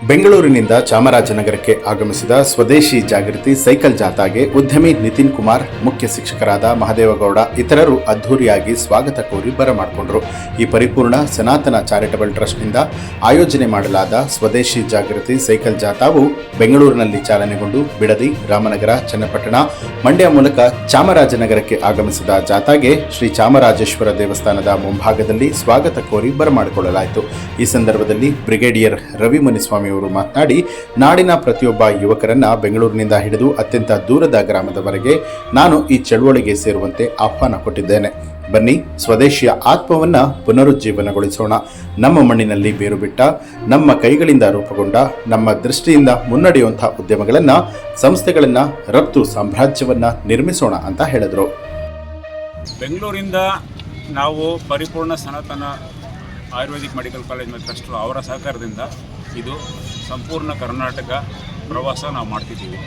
ಬೆಂಗಳೂರಿನಿಂದ ಚಾಮರಾಜನಗರಕ್ಕೆ ಆಗಮಿಸಿದ ಸ್ವದೇಶಿ ಜಾಗೃತಿ ಸೈಕಲ್ ಜಾಥಾಗೆ ಉದ್ಯಮಿ ನಿತಿನ್ ಕುಮಾರ್, ಮುಖ್ಯ ಶಿಕ್ಷಕರಾದ ಮಹದೇವಗೌಡ ಇತರರು ಅದ್ಧೂರಿಯಾಗಿ ಸ್ವಾಗತ ಕೋರಿ ಬರಮಾಡಿಕೊಂಡರು. ಈ ಪರಿಪೂರ್ಣ ಸನಾತನ ಚಾರಿಟಬಲ್ ಟ್ರಸ್ಟ್ನಿಂದ ಆಯೋಜನೆ ಮಾಡಲಾದ ಸ್ವದೇಶಿ ಜಾಗೃತಿ ಸೈಕಲ್ ಜಾಥಾವು ಬೆಂಗಳೂರಿನಲ್ಲಿ ಚಾಲನೆಗೊಂಡು ಬಿಡದಿ, ರಾಮನಗರ, ಚನ್ನಪಟ್ಟಣ, ಮಂಡ್ಯ ಮೂಲಕ ಚಾಮರಾಜನಗರಕ್ಕೆ ಆಗಮಿಸಿದ ಜಾಥಾಗೆ ಶ್ರೀ ಚಾಮರಾಜೇಶ್ವರ ದೇವಸ್ಥಾನದ ಮುಂಭಾಗದಲ್ಲಿ ಸ್ವಾಗತ ಕೋರಿ ಬರಮಾಡಿಕೊಳ್ಳಲಾಯಿತು. ಈ ಸಂದರ್ಭದಲ್ಲಿ ಬ್ರಿಗೇಡಿಯರ್ ರವಿ ಮುನಿಸ್ವಾಮಿ ಅವರು ಮಾತನಾಡಿ, ನಾಡಿನ ಪ್ರತಿಯೊಬ್ಬ ಯುವಕರನ್ನ ಬೆಂಗಳೂರಿನಿಂದ ಹಿಡಿದು ಅತ್ಯಂತ ದೂರದ ಗ್ರಾಮದವರೆಗೆ ನಾನು ಈ ಚಳವಳಿಗೆ ಸೇರುವಂತೆ ಆಹ್ವಾನ ಕೊಟ್ಟಿದ್ದೇನೆ. ಬನ್ನಿ, ಸ್ವದೇಶಿಯ ಆತ್ಮವನ್ನ ಪುನರುಜ್ಜೀವನಗೊಳಿಸೋಣ. ನಮ್ಮ ಮಣ್ಣಿನಲ್ಲಿ ಬೇರು ಬಿಟ್ಟ, ನಮ್ಮ ಕೈಗಳಿಂದ ರೂಪುಗೊಂಡ, ನಮ್ಮ ದೃಷ್ಟಿಯಿಂದ ಮುನ್ನಡೆಯುವಂತಹ ಉದ್ಯಮಗಳನ್ನ, ಸಂಸ್ಥೆಗಳನ್ನ, ರಫ್ತು ಸಾಮ್ರಾಜ್ಯವನ್ನ ನಿರ್ಮಿಸೋಣ ಅಂತ ಹೇಳಿದರು. ಬೆಂಗಳೂರಿಂದ ನಾವು ಪರಿಪೂರ್ಣ ಸನಾತನ ಆಯುರ್ವೇದಿಕ್ ಮೆಡಿಕಲ್ ಕಾಲೇಜ್ ಮತ್ತು ಟ್ರಸ್ಟ್ ಅವರ ಸಹಕಾರದಿಂದ ಇದು ಸಂಪೂರ್ಣ ಕರ್ನಾಟಕ ಪ್ರವಾಸ ನಾವು ಮಾಡ್ತಿದ್ದೀವಿ.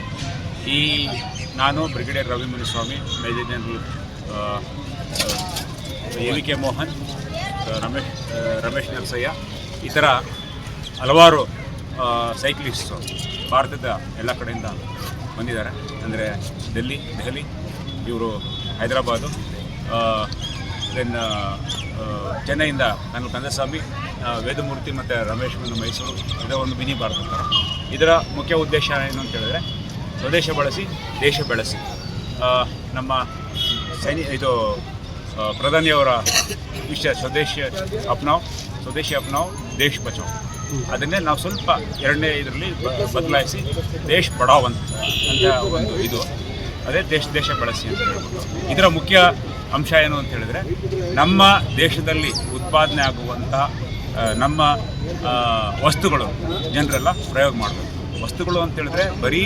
ನಾನು brigadier Ravi Muniswamy, major general AVK Mohan, Ramesh Narasaiah, ಈ ಥರ ಹಲವಾರು ಸೈಕ್ಲಿಸ್ಟು ಭಾರತದ ಎಲ್ಲ ಕಡೆಯಿಂದ ಬಂದಿದ್ದಾರೆ. ಅಂದರೆ ದೆಹಲಿ, ಇವರು ಹೈದರಾಬಾದು, ದೆನ್ ಚೆನ್ನೈಯಿಂದ ನಾನು ಕಂದಸ್ವಾಮಿ, ವೇದಮೂರ್ತಿ ಮತ್ತು ರಮೇಶ್ ಮೈಸೂರು. ಇದರ ಒಂದು ಮಿನಿ ಭಾರತ ಥರ. ಇದರ ಮುಖ್ಯ ಉದ್ದೇಶ ಏನು ಅಂತ ಹೇಳಿದ್ರೆ, ಸ್ವದೇಶ ಬಳಸಿ ದೇಶ ಬೆಳೆಸಿ. ನಮ್ಮ ಪ್ರಧಾನಿಯವರ ವಿಷಯ ಸ್ವದೇಶಿ ಅಪ್ನಾವ್ ದೇಶ ಬಚಾವ್. ಅದನ್ನೇ ನಾವು ಸ್ವಲ್ಪ ಎರಡನೇ ಇದರಲ್ಲಿ ಬದಲಾಯಿಸಿ ದೇಶ ಬಡಾವ್ ಅಂತ ಒಂದು ಇದು, ಅದೇ ದೇಶ ಬೆಳೆಸಿ ಅಂತ ಹೇಳ್ಬೋದು. ಇದರ ಮುಖ್ಯ ಅಂಶ ಏನು ಅಂತ ಹೇಳಿದ್ರೆ, ನಮ್ಮ ದೇಶದಲ್ಲಿ ಉತ್ಪಾದನೆ ಆಗುವಂಥ ನಮ್ಮ ವಸ್ತುಗಳು ಜನರೆಲ್ಲ ಪ್ರಯೋಗ ಮಾಡಬೇಕು. ವಸ್ತುಗಳು ಅಂತ ಹೇಳಿದ್ರೆ ಬರೀ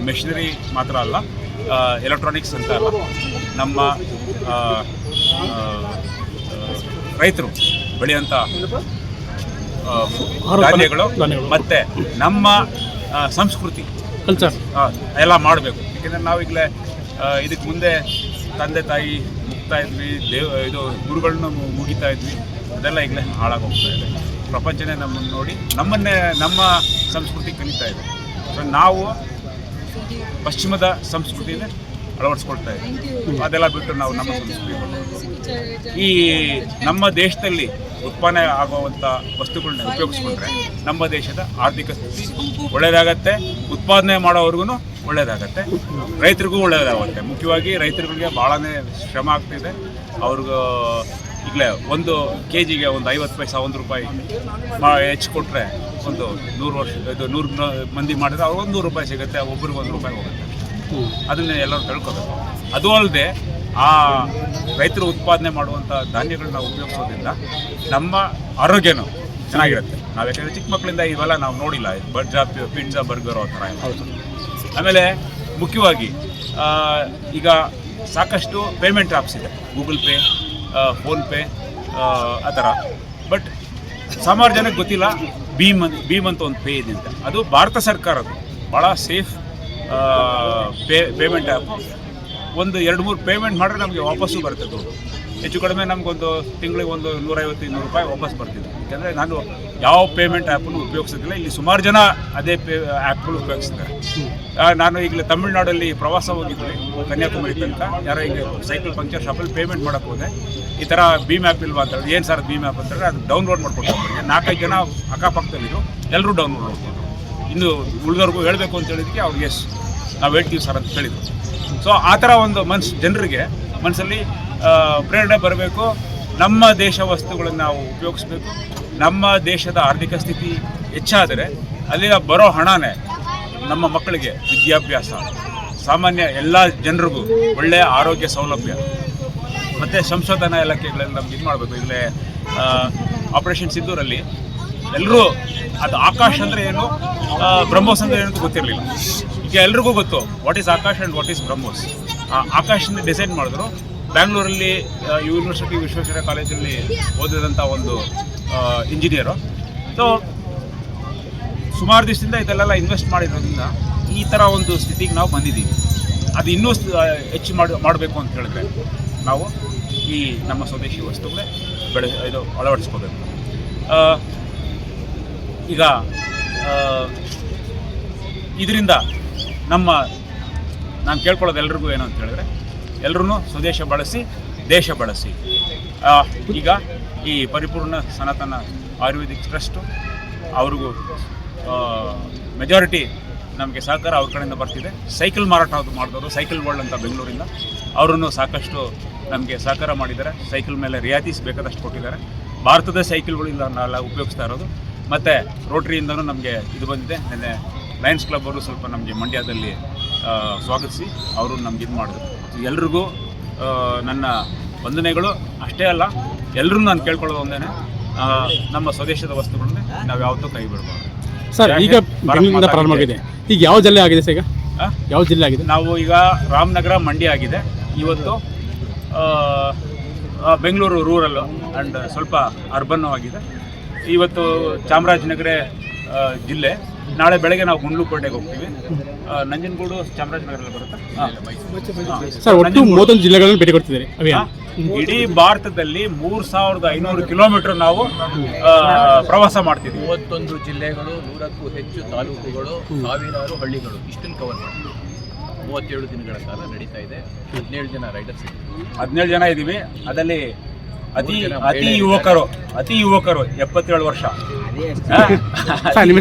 ಮೆಷಿನರಿ ಮಾತ್ರ ಅಲ್ಲ, ಎಲೆಕ್ಟ್ರಾನಿಕ್ಸ್ ಅಂತ ಅಲ್ಲ, ನಮ್ಮ ರೈತರು ಬೆಳೆಯುವಂಥ ಧಾನ್ಯಗಳು ಮತ್ತು ನಮ್ಮ ಸಂಸ್ಕೃತಿ ಕಲ್ಚರ್ ಎಲ್ಲ ಮಾಡಬೇಕು. ಏಕೆಂದರೆ ನಾವೀಗಲೇ ಇದಕ್ಕೆ ಮುಂದೆ ತಂದೆ ತಾಯಿ ಮುಗ್ತಾ ಇದ್ವಿ, ಗುರುಗಳನ್ನ ಮುಗಿತಾ ಇದ್ವಿ, ಅದೆಲ್ಲ ಈಗಲೇ ಹಾಳಾಗೋಗ್ತಾ ಇದೆ. ಪ್ರಪಂಚನೇ ನಮ್ಮನ್ನು ನೋಡಿ ನಮ್ಮ ಸಂಸ್ಕೃತಿ ಕಲಿತಾ ಇದೆ. ಸೊ ನಾವು ಪಶ್ಚಿಮದ ಸಂಸ್ಕೃತಿನೇ ಅಳವಡಿಸ್ಕೊಳ್ತಾ ಇದ್ದೀವಿ. ಅದೆಲ್ಲ ಬಿಟ್ಟು ನಾವು ನಮ್ಮ ಸಂಸ್ಕೃತಿ ಈ ನಮ್ಮ ದೇಶದಲ್ಲಿ ಉತ್ಪನ್ನ ಆಗುವಂಥ ವಸ್ತುಗಳನ್ನ ಉಪಯೋಗಿಸ್ಕೊಂಡ್ರೆ ನಮ್ಮ ದೇಶದ ಆರ್ಥಿಕ ಸ್ಥಿತಿ ಒಳ್ಳೆಯದಾಗತ್ತೆ, ಉತ್ಪಾದನೆ ಮಾಡೋವ್ರಿಗೂ ಒಳ್ಳೆಯದಾಗತ್ತೆ, ರೈತರಿಗೂ ಒಳ್ಳೆಯದಾಗುತ್ತೆ. ಮುಖ್ಯವಾಗಿ ರೈತರುಗಳಿಗೆ ಭಾಳನೇ ಶ್ರಮ ಆಗ್ತಿದೆ. ಅವ್ರಿಗೂ ಈಗಲೇ ಒಂದು KGಗೆ ಒಂದು 50 ಪೈಸೆ, ₹1 ಹೆಚ್ಚು ಕೊಟ್ಟರೆ ಒಂದು 100 ಮಂದಿ ಮಾಡಿದ್ರೆ ಅವ್ರಿಗೆ ಒಂದು ₹100 ಸಿಗುತ್ತೆ, ಒಬ್ರಿಗೆ ₹1 ಹೋಗುತ್ತೆ. ಅದನ್ನೇ ಎಲ್ಲರೂ ತಿಳ್ಕೋಬೇಕು. ಅದು ಅಲ್ಲದೆ ಆ ರೈತರು ಉತ್ಪಾದನೆ ಮಾಡುವಂಥ ಧಾನ್ಯಗಳನ್ನ ಉಪಯೋಗಿಸೋದ್ರಿಂದ ನಮ್ಮ ಆರೋಗ್ಯನೂ ಚೆನ್ನಾಗಿರುತ್ತೆ. ನಾವು ಯಾಕಂದರೆ ಚಿಕ್ಕ ಮಕ್ಕಳಿಂದ ಇವೆಲ್ಲ ನಾವು ನೋಡಿಲ್ಲ, ಪಿಜ್ಜಾ ಬರ್ಗರ್ ಆ ಥರ. ಆಮೇಲೆ ಮುಖ್ಯವಾಗಿ ಈಗ ಸಾಕಷ್ಟು ಪೇಮೆಂಟ್ ಆ್ಯಪ್ಸ್ ಇದೆ, ಗೂಗಲ್ ಪೇ, ಫೋನ್ಪೇ ಆ ಥರ. ಬಟ್ ಸುಮಾರು ಜನಕ್ಕೆ ಗೊತ್ತಿಲ್ಲ ಭೀಮ್ ಅಂತ ಒಂದು ಪೇ ಇದೆ ಅಂತ. ಅದು ಭಾರತ ಸರ್ಕಾರದ್ದು ಭಾಳ ಸೇಫ್ ಪೇಮೆಂಟ್ ಆ್ಯಪು. ಒಂದು 2-3 ಪೇಮೆಂಟ್ ಮಾಡಿದ್ರೆ ನಮಗೆ ವಾಪಸ್ಸು ಬರುತ್ತೆ ದುಡ್ಡು. ಹೆಚ್ಚು ಕಡಿಮೆ ನಮಗೊಂದು ತಿಂಗಳಿಗೆ ಒಂದು ₹150-200 ವಾಪಸ್ ಬರ್ತಿದೆ. ಯಾಕೆಂದರೆ ನಾನು ಯಾವ ಪೇಮೆಂಟ್ ಆ್ಯಪನ್ನು ಉಪಯೋಗಿಸೋದಿಲ್ಲ. ಇಲ್ಲಿ ಸುಮಾರು ಜನ ಅದೇ ಆ್ಯಪ್ಗಳು ಉಪಯೋಗಿಸ್ತಾರೆ. ನಾನು ಈಗಲೇ ತಮಿಳ್ನಾಡಲ್ಲಿ ಪ್ರವಾಸ ಹೋಗಿದ್ವಿ, ಕನ್ಯಾಕುಮಾರಿ ತನಕ. ಯಾರೋ ಈಗ ಸೈಕಲ್ ಪಂಕ್ಚರ್ ಶಾಪಲ್ಲಿ ಪೇಮೆಂಟ್ ಮಾಡೋಕ್ಕೆ ಹೋದೆ, ಈ ಥರ ಭೀಮ್ ಆ್ಯಪ್ ಇಲ್ವಾ ಅಂತ ಹೇಳಿ. ಏನು ಸರ್ ಭೀಮ್ ಆ್ಯಪ್ ಅಂತಂದರೆ ಅದು ಡೌನ್ಲೋಡ್ ಮಾಡ್ಕೊಂಡು 4-5 ಜನ ಅಕ್ಕಪಕ್ಕದಲ್ಲಿದ್ದು ಎಲ್ಲರೂ ಡೌನ್ಲೋಡ್ ಮಾಡ್ಕೊಂಡು, ಇನ್ನು ಉಳಿದವ್ರಿಗೂ ಹೇಳಬೇಕು ಅಂತ ಹೇಳಿದಕ್ಕೆ ಅವ್ರಿಗೆ ನಾವು ಹೇಳ್ತೀವಿ ಸರ್ ಅಂತ ಹೇಳಿದ್ರು. ಸೊ ಆ ಥರ ಒಂದು ಜನರಿಗೆ ಮನಸ್ಸಲ್ಲಿ ಪ್ರೇರಣೆ ಬರಬೇಕು. ನಮ್ಮ ದೇಶ ವಸ್ತುಗಳನ್ನು ನಾವು ಉಪಯೋಗಿಸ್ಬೇಕು. ನಮ್ಮ ದೇಶದ ಆರ್ಥಿಕ ಸ್ಥಿತಿ ಹೆಚ್ಚಾದರೆ ಅಲ್ಲಿನ ಬರೋ ಹಣನೇ ನಮ್ಮ ಮಕ್ಕಳಿಗೆ ವಿದ್ಯಾಭ್ಯಾಸ, ಸಾಮಾನ್ಯ ಎಲ್ಲ ಜನರಿಗೂ ಒಳ್ಳೆಯ ಆರೋಗ್ಯ ಸೌಲಭ್ಯ ಮತ್ತು ಸಂಶೋಧನಾ ಇಲಾಖೆಗಳಲ್ಲಿ ನಮ್ಗೆ ಇದು ಮಾಡಬೇಕು. ಇಲ್ಲೇ ಆಪರೇಷನ್ ಸಿಂಧೂರಲ್ಲಿ ಎಲ್ಲರೂ ಅದು ಆಕಾಶ್ ಅಂದರೆ ಏನು, ಬ್ರಹ್ಮೋಸ್ ಅಂದರೆ ಏನು ಗೊತ್ತಿರಲಿಲ್ಲ. ಈಗ ಎಲ್ರಿಗೂ ಗೊತ್ತು what is Akash and what is BrahMos. ಆಕಾಶದಿಂದ ಡಿಸೈನ್ ಮಾಡಿದ್ರು. ಬ್ಯಾಂಗ್ಳೂರಲ್ಲಿ ಯೂನಿವರ್ಸಿಟಿ ವಿಶ್ವೇಶ್ವರಯ್ಯ ಕಾಲೇಜಲ್ಲಿ ಓದಿದಂಥ ಒಂದು ಇಂಜಿನಿಯರು. ಸೊ ಸುಮಾರು ದಿವಸದಿಂದ ಇದೆಲ್ಲ ಇನ್ವೆಸ್ಟ್ ಮಾಡಿರೋದ್ರಿಂದ ಈ ಥರ ಒಂದು ಸ್ಥಿತಿಗೆ ನಾವು ಬಂದಿದ್ದೀವಿ. ಅದು ಇನ್ನೂ ಹೆಚ್ಚು ಮಾಡಬೇಕು ಅಂತ ಹೇಳಿದ್ರೆ ನಾವು ಈ ನಮ್ಮ ಸ್ವದೇಶಿ ವಸ್ತುಗಳೇ ಅಳವಡಿಸ್ಕೋಬೇಕು. ಈಗ ಇದರಿಂದ ನಾನು ಕೇಳ್ಕೊಳ್ಳೋದು ಎಲ್ರಿಗೂ ಏನು ಅಂತ ಹೇಳಿದ್ರೆ, ಎಲ್ಲರೂ ಸ್ವದೇಶ ಬಳಸಿ ದೇಶ ಬಳಸಿ. ಈಗ ಈ ಪರಿಪೂರ್ಣ ಸನಾತನ ಆಯುರ್ವೇದಿಕ್ ಟ್ರಸ್ಟು ಅವ್ರಿಗೂ ಮೆಜಾರಿಟಿ ನಮಗೆ ಸಹಕಾರ ಅವ್ರ ಕಡೆಯಿಂದ ಬರ್ತಿದೆ. ಸೈಕಲ್ ಮಾರಾಟ ಮಾಡಿದವರು ಸೈಕಲ್ ವರ್ಲ್ಡ್ ಅಂತ ಬೆಂಗಳೂರಿಂದ ಅವರನ್ನು ಸಾಕಷ್ಟು ನಮಗೆ ಸಹಕಾರ ಮಾಡಿದ್ದಾರೆ. ಸೈಕಲ್ ಮೇಲೆ ರಿಯಾಯಿತಿ ಬೇಕಾದಷ್ಟು ಕೊಟ್ಟಿದ್ದಾರೆ. ಭಾರತದ ಸೈಕಲ್ಗಳಿಂದ ನಾವೆಲ್ಲ ಉಪಯೋಗಿಸ್ತಾ ಇರೋದು. ಮತ್ತು ರೋಟ್ರಿಯಿಂದನೂ ನಮಗೆ ಇದು ಬಂದಿದೆ. ನೆನ್ನೆ ಲಯನ್ಸ್ ಕ್ಲಬ್ ಅವರು ಸ್ವಲ್ಪ ನಮಗೆ ಮಂಡ್ಯದಲ್ಲಿ ಸ್ವಾಗತಿಸಿ ಅವರು ನಮ್ಗೆ ಇದು ಮಾಡಿದ್ರು. ಎಲ್ರಿಗೂ ನನ್ನ ವಂದನೆಗಳು. ಅಷ್ಟೇ ಅಲ್ಲ, ಎಲ್ಲರೂ ನಾನು ಕೇಳ್ಕೊಳ್ಳೋದು ಒಂದೇ, ನಮ್ಮ ಸ್ವದೇಶದ ವಸ್ತುಗಳನ್ನ ನಾವು ಯಾವತ್ತೂ ಕೈ ಬಿಡಬಾರ್ದು. ಸರ್, ಈಗ ಬೆಂಗಳೂರಿಂದ ಪ್ರಾರಂಭ ಆಗಿದೆ. ಈಗ ಯಾವ ಜಿಲ್ಲೆ ಆಗಿದೆ ಸರ್? ಈಗ ಯಾವ ಜಿಲ್ಲೆ ಆಗಿದೆ? ನಾವು ಈಗ ರಾಮನಗರ, ಮಂಡ್ಯ ಆಗಿದೆ. ಇವತ್ತು ಬೆಂಗಳೂರು ರೂರಲ್ಲು ಆ್ಯಂಡ್ ಸ್ವಲ್ಪ ಅರ್ಬನ್ನು ಆಗಿದೆ. ಇವತ್ತು ಚಾಮರಾಜನಗರ ಜಿಲ್ಲೆ. ನಾಳೆ ಬೆಳಗ್ಗೆ ನಾವು ಗುಂಡ್ಲುಪೇಟೆಗೆ ಹೋಗ್ತೀವಿ. ನಂಜನಗೂಡು ಚಾಮರಾಜನಗರಲ್ಲಿ ಬರುತ್ತೆ. ಸರ್, ಒಟ್ಟು 31 ಜಿಲ್ಲೆಗಳನ್ನು ಭೇಟಿ ಕೊಡ್ತಿದ್ದಾರೆ ಅಭಿಯಾನ. ಇಡೀ ಭಾರತದಲ್ಲಿ 3500 ಕಿಲೋಮೀಟರ್ ನಾವು ಪ್ರವಾಸ ಮಾಡ್ತಿದ್ದೀವಿ. 31 ಜಿಲ್ಲೆಗಳು, 100ಕ್ಕೂ ಹೆಚ್ಚು ತಾಲೂಕುಗಳು, ಸಾವಿರಾರು ಹಳ್ಳಿಗಳು, ಇಷ್ಟನ್ನು ಕವರ್ ಮಾಡ್ತೀವಿ. 37 ದಿನಗಳ ಕಾಲ ನಡೀತಾ ಇದೆ. 17 ಜನ ರೈಡರ್ಸ್ ಇದ್ದೀವಿ. 17 ಜನ ಇದ್ದೀವಿ. ಅದರಲ್ಲಿ ಅತಿ ಯುವಕರು 77 ವರ್ಷ. ಸರ್, ನಿಮ್ಮ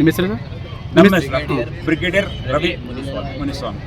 ಹೆಸರು? ನಮ್ಮ ಬ್ರಿಗೇಡಿಯರ್ ರವಿ ಮುನಿಸ್ವಾಮಿ.